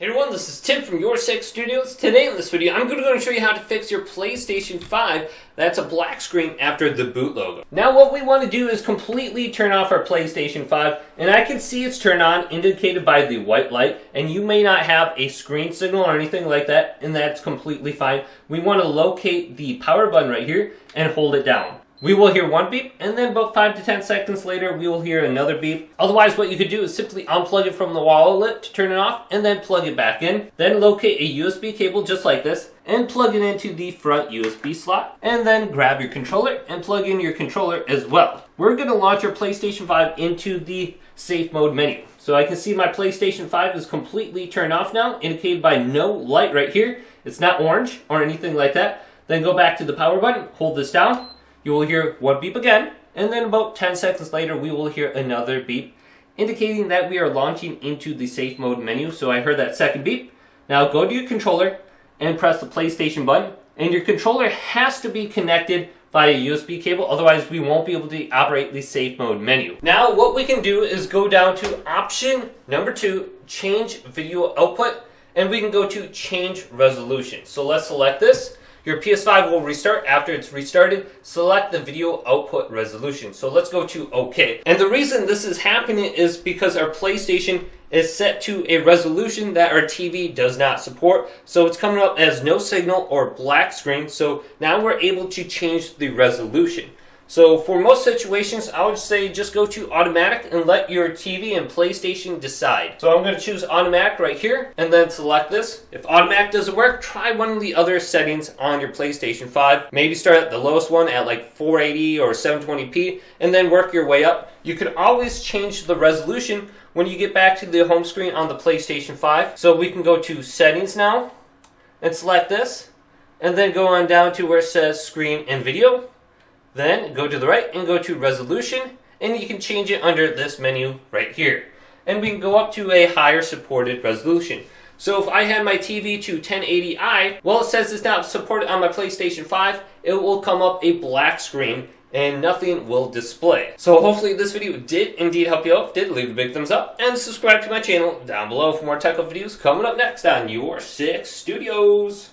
Hey everyone, this is Tim from YourSixStudios. Today in this video, I'm going to show you how to fix your PlayStation 5 that's a black screen after the boot logo. Now what we want to do is completely turn off our PlayStation 5, and I can see it's turned on, indicated by the white light, and you may not have a screen signal or anything like that, and that's completely fine. We want to locate the power button right here and hold it down. We will hear one beep, and then about 5 to 10 seconds later, we will hear another beep. Otherwise, what you could do is simply unplug it from the wall outlet to turn it off, and then plug it back in. Then locate a USB cable just like this, and plug it into the front USB slot. And then grab your controller, and plug in your controller as well. We're going to launch our PlayStation 5 into the safe mode menu. So I can see my PlayStation 5 is completely turned off now, indicated by no light right here. It's not orange or anything like that. Then go back to the power button, hold this down. You will hear one beep again, and then about 10 seconds later, we will hear another beep, indicating that we are launching into the safe mode menu. So I heard that second beep. Now go to your controller and press the PlayStation button, and your controller has to be connected via USB cable, otherwise we won't be able to operate the safe mode menu. Now what we can do is go down to option number 2, change video output, and we can go to change resolution. So let's select this. Your PS5 will restart. After it's restarted, select the video output resolution. So let's go to OK. And the reason this is happening is because our PlayStation is set to a resolution that our TV does not support. So it's coming up as no signal or black screen. So now we're able to change the resolution. So for most situations, I would say just go to automatic and let your TV and PlayStation decide. So I'm going to choose automatic right here and then select this. If automatic doesn't work, try one of the other settings on your PlayStation 5. Maybe start at the lowest one at like 480 or 720p and then work your way up. You can always change the resolution when you get back to the home screen on the PlayStation 5. So we can go to settings now and select this and then go on down to where it says screen and video. Then go to the right and go to resolution, and you can change it under this menu right here. And we can go up to a higher supported resolution. So if I had my TV to 1080i, well, it says it's not supported on my PlayStation 5, it will come up a black screen and nothing will display. So hopefully this video did indeed help you out. If it did, leave a big thumbs up and subscribe to my channel down below for more tech videos coming up next on YourSixStudios.